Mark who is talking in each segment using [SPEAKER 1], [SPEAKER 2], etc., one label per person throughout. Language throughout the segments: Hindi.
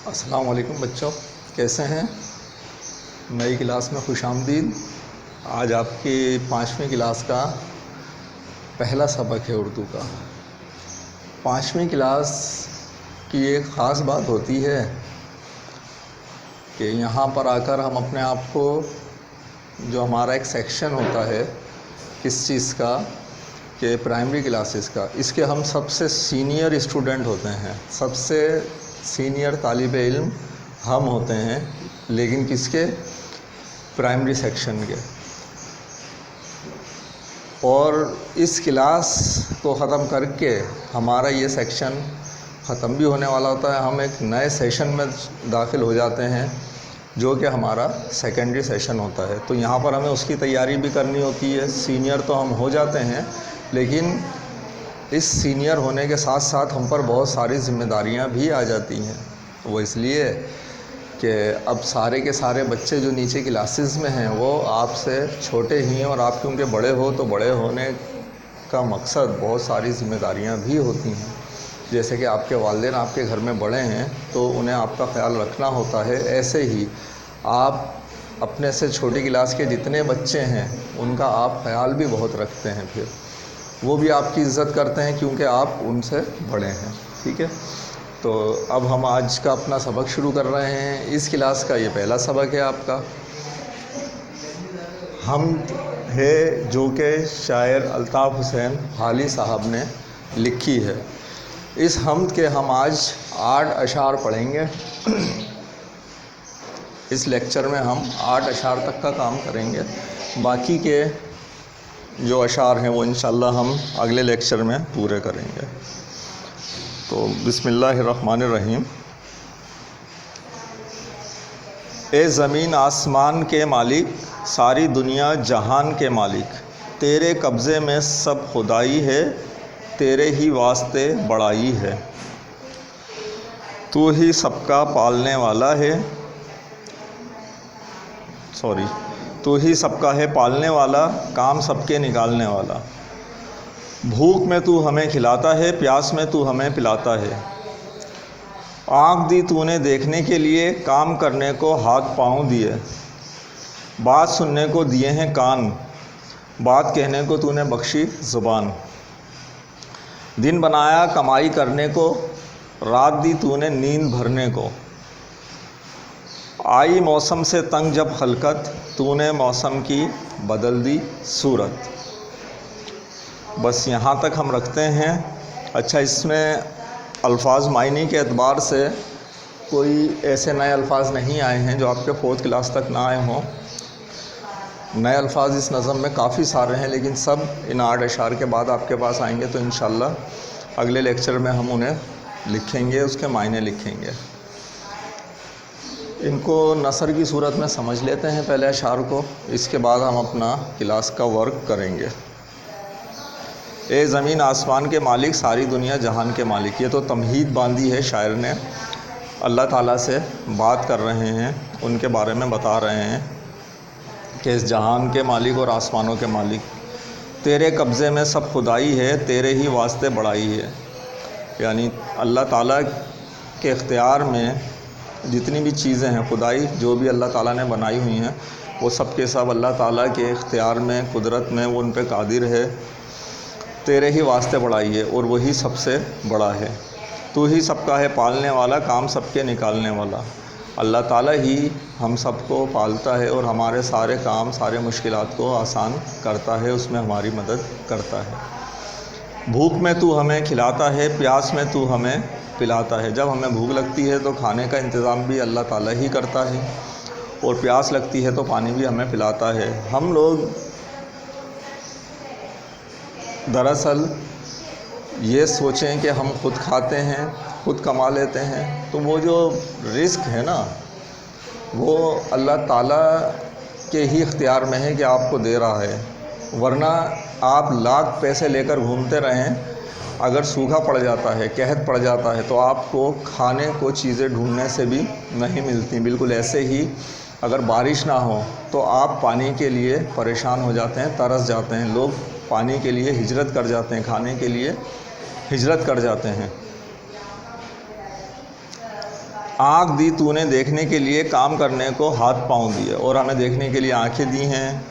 [SPEAKER 1] अस्सलाम वालेकुम बच्चों, कैसे हैं? नई क्लास में खुशामदीद। आज आपकी 5वीं क्लास का पहला सबक है उर्दू का। 5वीं क्लास की एक ख़ास बात होती है कि यहाँ पर आकर हम अपने आप को, जो हमारा एक सेक्शन होता है किस चीज़ का, कि प्राइमरी क्लासेस का, इसके हम सबसे सीनियर स्टूडेंट होते हैं, सबसे सीनियर तालिब इल्म हम होते हैं। लेकिन किसके? प्राइमरी सेक्शन के। और इस क्लास को ख़त्म करके हमारा ये सेक्शन ख़त्म भी होने वाला होता है। हम एक नए सेशन में दाखिल हो जाते हैं जो कि हमारा सेकेंडरी सेशन होता है। तो यहाँ पर हमें उसकी तैयारी भी करनी होती है। सीनियर तो हम हो जाते हैं, लेकिन इस सीनियर होने के साथ साथ हम पर बहुत सारी ज़िम्मेदारियाँ भी आ जाती हैं। वो इसलिए कि अब सारे के सारे बच्चे जो नीचे क्लासेस में हैं वो आपसे छोटे ही हैं, और आप क्योंकि बड़े हो तो बड़े होने का मकसद बहुत सारी ज़िम्मेदारियाँ भी होती हैं। जैसे कि आपके वालिदैन आपके घर में बड़े हैं तो उन्हें आपका ख्याल रखना होता है। ऐसे ही आप अपने से छोटी क्लास के जितने बच्चे हैं उनका आप ख्याल भी बहुत रखते हैं। फिर वो भी आपकी इज़्ज़त करते हैं क्योंकि आप उनसे बड़े हैं। ठीक है, तो अब हम आज का अपना सबक शुरू कर रहे हैं। इस क्लास का ये पहला सबक है आपका। हम्द है, जो कि शायर अल्ताफ़ हुसैन हाली साहब ने लिखी है। इस हम्द के हम आज 8 अशार पढ़ेंगे। इस लेक्चर में हम 8 अशार तक का काम करेंगे। बाकी के जो अशार हैं वो इंशाल्लाह हम अगले लेक्चर में पूरे करेंगे। तो बिस्मिल्लाहिर्रहमानिर्रहीम। ए ज़मीन आसमान के मालिक, सारी दुनिया जहान के मालिक, तेरे कब्ज़े में सब खुदाई है, तेरे ही वास्ते बड़ाई है। तू ही सबका पालने वाला है, तू ही सबका है पालने वाला, काम सबके निकालने वाला। भूख में तू हमें खिलाता है, प्यास में तू हमें पिलाता है। आँख दी तूने देखने के लिए, काम करने को हाथ पाँव दिए। बात सुनने को दिए हैं कान, बात कहने को तूने बख्शी ज़ुबान। दिन बनाया कमाई करने को, रात दी तूने नींद भरने को। आई मौसम से तंग जब खलकत, तूने मौसम की बदल दी सूरत। बस यहाँ तक हम रखते हैं। अच्छा, इसमें अल्फाज मायने के एतबार से कोई ऐसे नए अल्फाज नहीं आए हैं जो आपके 4th क्लास तक ना आए हों। नए अल्फाज इस नज़म में काफ़ी सारे हैं, लेकिन सब इन 8 अशार के बाद आपके पास आएंगे। तो इंशाल्लाह अगले लेक्चर में हम उन्हें लिखेंगे, उसके मायने लिखेंगे। इनको नसर की सूरत में समझ लेते हैं पहले अशार को, इसके बाद हम अपना क्लास का वर्क करेंगे। ए ज़मीन आसमान के मालिक, सारी दुनिया जहान के मालिक। ये तो तमहीद बांधी है शायर ने, अल्लाह ताला से बात कर रहे हैं, उनके बारे में बता रहे हैं कि इस जहान के मालिक और आसमानों के मालिक, तेरे कब्ज़े में सब खुदाई है, तेरे ही वास्ते बड़ाई है। यानी अल्लाह ताला के इख्तियार में जितनी भी चीज़ें हैं, खुदाई जो भी अल्लाह ताला ने बनाई हुई हैं, वो सब के सब अल्लाह ताला के इख्तियार में, कुदरत में, वो उन पे कादिर है। तेरे ही वास्ते बड़ाई है और वही सबसे बड़ा है। तू ही सबका है पालने वाला, काम सबके निकालने वाला। अल्लाह ताला ही हम सबको पालता है और हमारे सारे काम, सारे मुश्किलात को आसान करता है, उसमें हमारी मदद करता है। भूख में तू हमें खिलाता है, प्यास में तू हमें पिलाता है। जब हमें भूख लगती है तो खाने का इंतज़ाम भी अल्लाह ताला ही करता है, और प्यास लगती है तो पानी भी हमें पिलाता है। हम लोग दरअसल ये सोचें कि हम ख़ुद खाते हैं, ख़ुद कमा लेते हैं, तो वो जो रिस्क है ना, वो अल्लाह ताला के ही इख्तियार में है कि आपको दे रहा है। वरना आप लाख पैसे लेकर घूमते रहें, अगर सूखा पड़ जाता है, कहत पड़ जाता है, तो आपको खाने को चीज़ें ढूंढने से भी नहीं मिलती। बिल्कुल ऐसे ही अगर बारिश ना हो तो आप पानी के लिए परेशान हो जाते हैं, तरस जाते हैं। लोग पानी के लिए हिजरत कर जाते हैं, खाने के लिए हिजरत कर जाते हैं। आँख दी तूने देखने के लिए, काम करने को हाथ पाँव दिए। और हमें देखने के लिए आँखें दी हैं,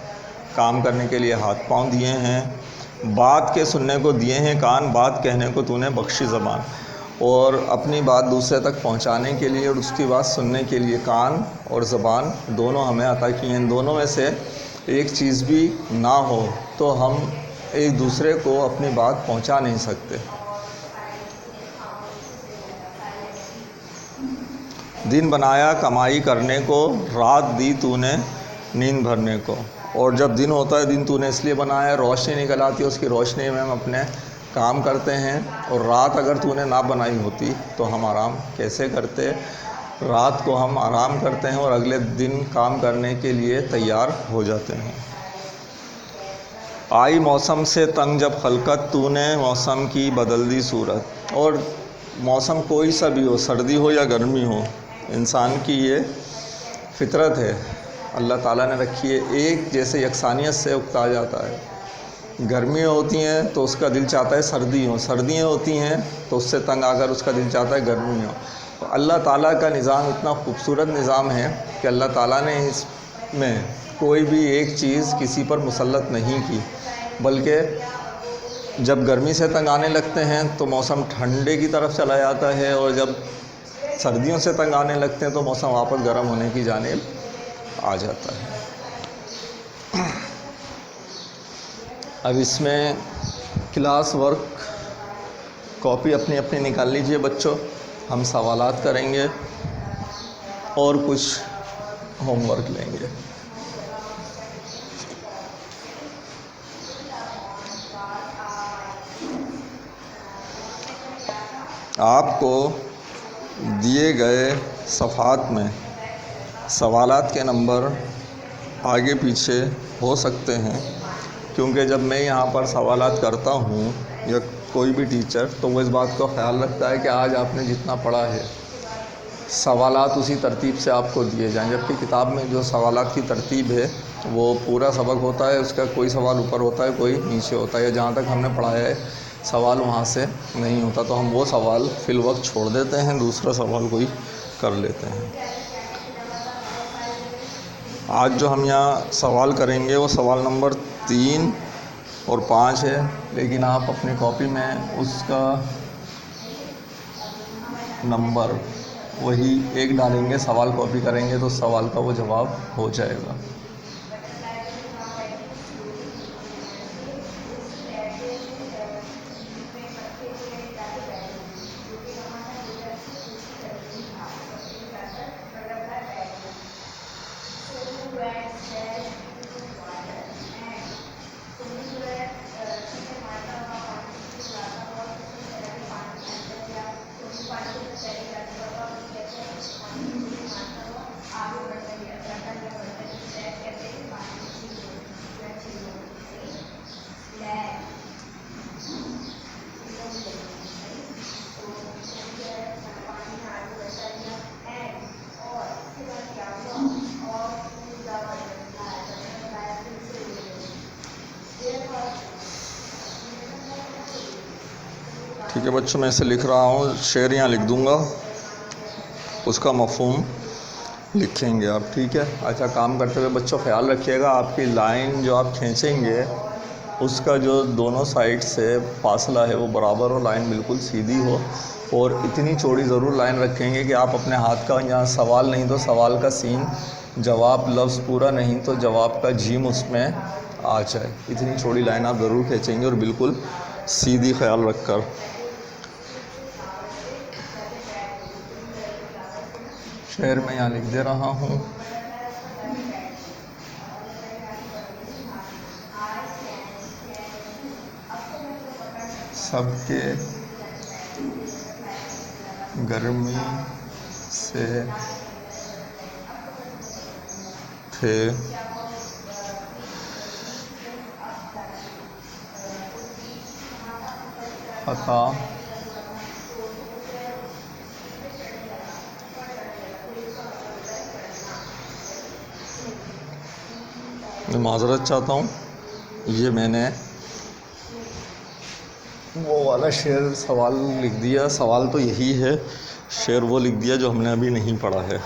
[SPEAKER 1] काम करने के लिए हाथ पाँव दिए हैं। बात के सुनने को दिए हैं कान, बात कहने को तूने बख्शी ज़बान। और अपनी बात दूसरे तक पहुंचाने के लिए और उसकी बात सुनने के लिए कान और ज़बान दोनों हमें अता किए हैं। दोनों में से एक चीज़ भी ना हो तो हम एक दूसरे को अपनी बात पहुंचा नहीं सकते। दिन बनाया कमाई करने को, रात दी तूने नींद भरने को। और जब दिन होता है, दिन तूने इसलिए बनाया, रोशनी निकल आती है, उसकी रोशनी में हम अपने काम करते हैं। और रात अगर तूने ना बनाई होती तो हम आराम कैसे करते। रात को हम आराम करते हैं और अगले दिन काम करने के लिए तैयार हो जाते हैं। आई मौसम से तंग जब खलकत, तूने मौसम की बदल दी सूरत। और मौसम कोई सा भी हो, सर्दी हो या गर्मी हो, इंसान की ये फितरत है, अल्लाह ताला ने रखी है, एक जैसे यकसानियत से उकता जाता है। गर्मियाँ होती हैं तो उसका दिल चाहता है सर्दी हो, सर्दियाँ होती हैं तो उससे तंग आकर उसका दिल चाहता है गर्मी हो। तो अल्लाह ताला का निज़ाम इतना खूबसूरत निज़ाम है कि अल्लाह ताला ने इसमें कोई भी एक चीज़ किसी पर मुसल्लत नहीं की, बल्कि जब गर्मी से तंग आने लगते हैं तो मौसम ठंडे की तरफ चला जाता है, और जब सर्दियों से तंग आने लगते हैं तो मौसम वापस गर्म होने की जानिब आ जाता है। अब इसमें क्लास वर्क कॉपी अपनी अपनी निकाल लीजिए बच्चों, हम सवालात करेंगे और कुछ होमवर्क लेंगे। आपको दिए गए सफ़ात में सवालात के नंबर आगे पीछे हो सकते हैं, क्योंकि जब मैं यहाँ पर सवालात करता हूँ या कोई भी टीचर, तो वो इस बात का ख्याल रखता है कि आज आपने जितना पढ़ा है सवालात उसी तरतीब से आपको दिए जाएं। जबकि किताब में जो सवालात की तरतीब है वो पूरा सबक होता है, उसका कोई सवाल ऊपर होता है, कोई नीचे होता है, या जहाँ तक हमने पढ़ाया है सवाल वहाँ से नहीं होता, तो हम वो सवाल फिल वक्त छोड़ देते हैं, दूसरा सवाल कोई कर लेते हैं। आज जो हम यहाँ सवाल करेंगे वो सवाल नंबर 3 और 5 है, लेकिन आप अपनी कॉपी में उसका नंबर वही 1 डालेंगे, सवाल कॉपी करेंगे तो सवाल का वो जवाब हो जाएगा। ठीक है बच्चों, मैं इसे लिख रहा हूँ, शेर यहाँ लिख दूँगा, उसका मफ़हूम लिखेंगे आप, ठीक है। अच्छा, काम करते हुए बच्चों ख्याल रखिएगा, आपकी लाइन जो आप खींचेंगे उसका जो दोनों साइड से फासला है वो बराबर हो, लाइन बिल्कुल सीधी हो, और इतनी चौड़ी ज़रूर लाइन रखेंगे कि आप अपने हाथ का, यहाँ सवाल नहीं तो सवाल का सीन, जवाब लफ्ज़ पूरा नहीं तो जवाब का जीम उसमें आ जाए। इतनी चौड़ी लाइन आप ज़रूर खींचेंगे और बिल्कुल सीधी ख्याल रखकर। शेर में यहाँ लिख दे रहा हूँ, सबके गर्मी से थे खता, मैं माज़रत चाहता हूँ, ये मैंने वो वाला शेर सवाल लिख दिया। सवाल तो यही है, शेर वो लिख दिया जो हमने अभी नहीं पढ़ा है।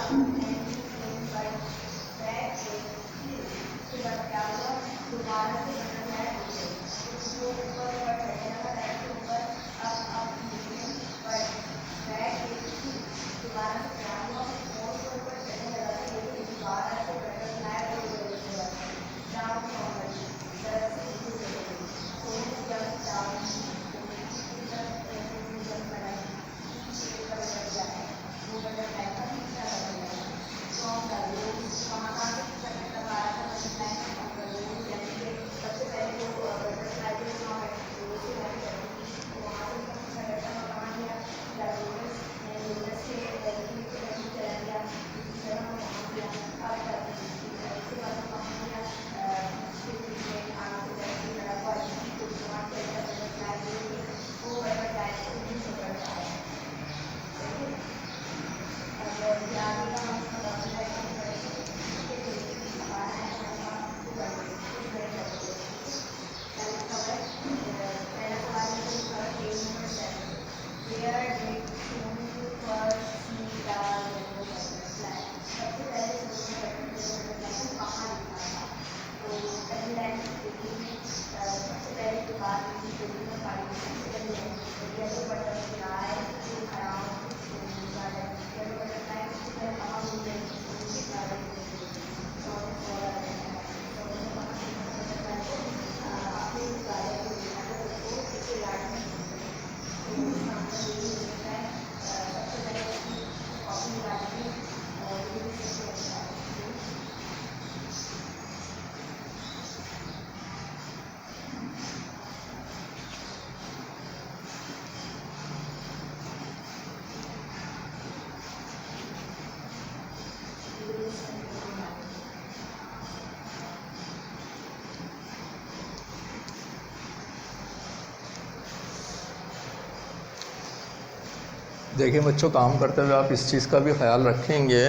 [SPEAKER 1] देखिए बच्चों, काम करते हुए आप इस चीज़ का भी ख्याल रखेंगे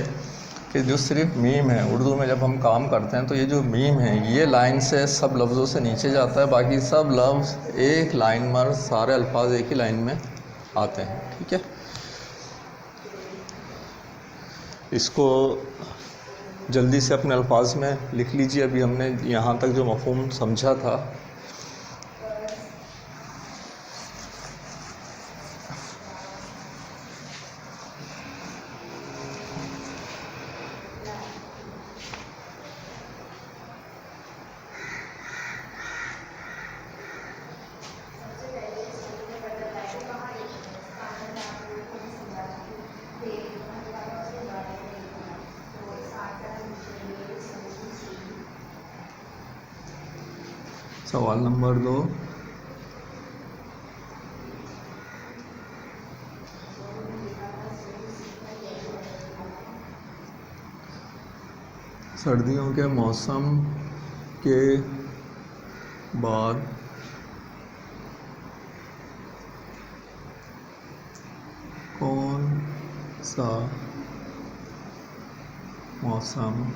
[SPEAKER 1] कि जो सिर्फ मीम है, उर्दू में जब हम काम करते हैं तो ये जो मीम है ये लाइन से सब लफ्ज़ों से नीचे जाता है, बाकी सब लफ्ज़ एक लाइन में, सारे अल्फाज एक ही लाइन में आते हैं। ठीक है, इसको जल्दी से अपने अल्फाज में लिख लीजिए। अभी हमने यहाँ तक जो मफ़हूम समझा था, सवाल नंबर 2, सर्दियों के मौसम के बाद कौन सा मौसम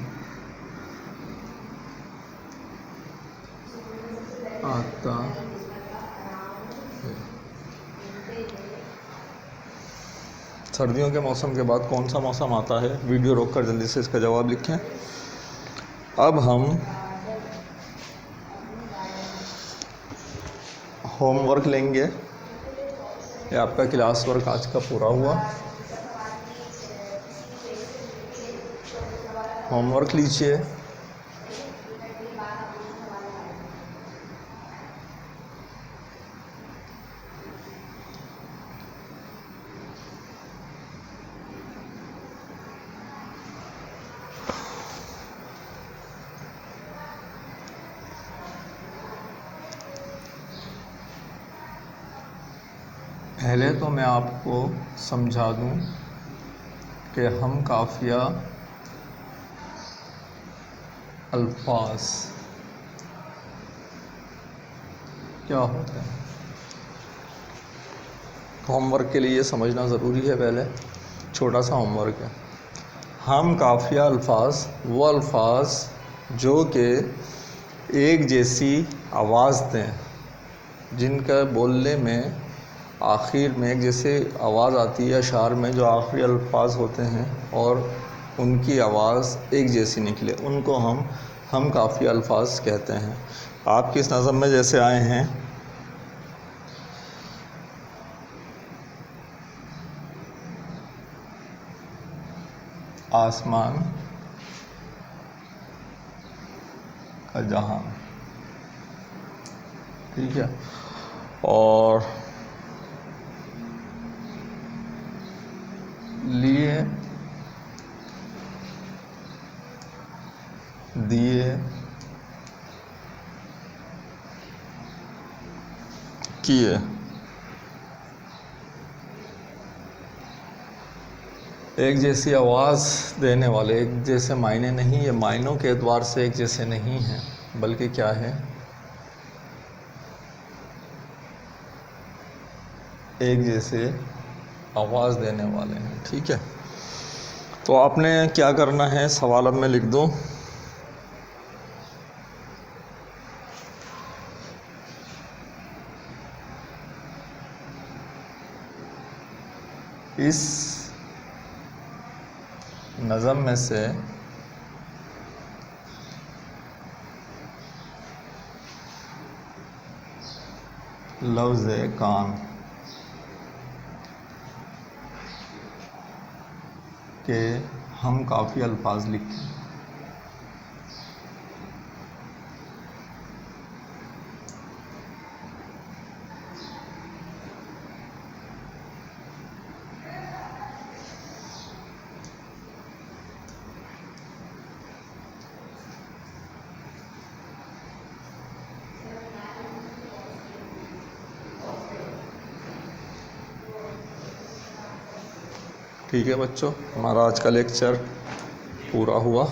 [SPEAKER 1] आता है? सर्दियों के मौसम के बाद कौन सा मौसम आता है? वीडियो रोककर जल्दी से इसका जवाब लिखें। अब हम होमवर्क लेंगे। ये आपका क्लास वर्क आज का पूरा हुआ। होमवर्क लीजिए। पहले तो मैं आपको समझा दूं कि हम काफ़िया अल्फाज क्या होते हैं। होमवर्क के लिए समझना ज़रूरी है। पहले छोटा सा होमवर्क है। हम काफ़िया अल्फाज वो अल्फाज जो कि एक जैसी आवाज़ दें, जिनका बोलने में आखिर में एक जैसे आवाज़ आती है अशार में, जो आखिरी अल्फाज होते हैं और उनकी आवाज़ एक जैसी निकले, उनको हम काफ़ी अल्फाज कहते हैं। आपकी इस नज़म में जैसे आए हैं, आसमान का जहां, ठीक है, और लिए दिए किए, एक जैसी आवाज़ देने वाले, एक जैसे मायने नहीं, ये मायनों के एतबार से एक जैसे नहीं हैं, बल्कि क्या है, एक जैसे आवाज़ देने वाले हैं। ठीक है, तो आपने क्या करना है, सवाल अब मैं लिख दूं। इस नज़म में से लफ्ज़ कान के हम काफ़ी अल्फाज लिखें। ठीक है बच्चों, हमारा आज का लेक्चर पूरा हुआ।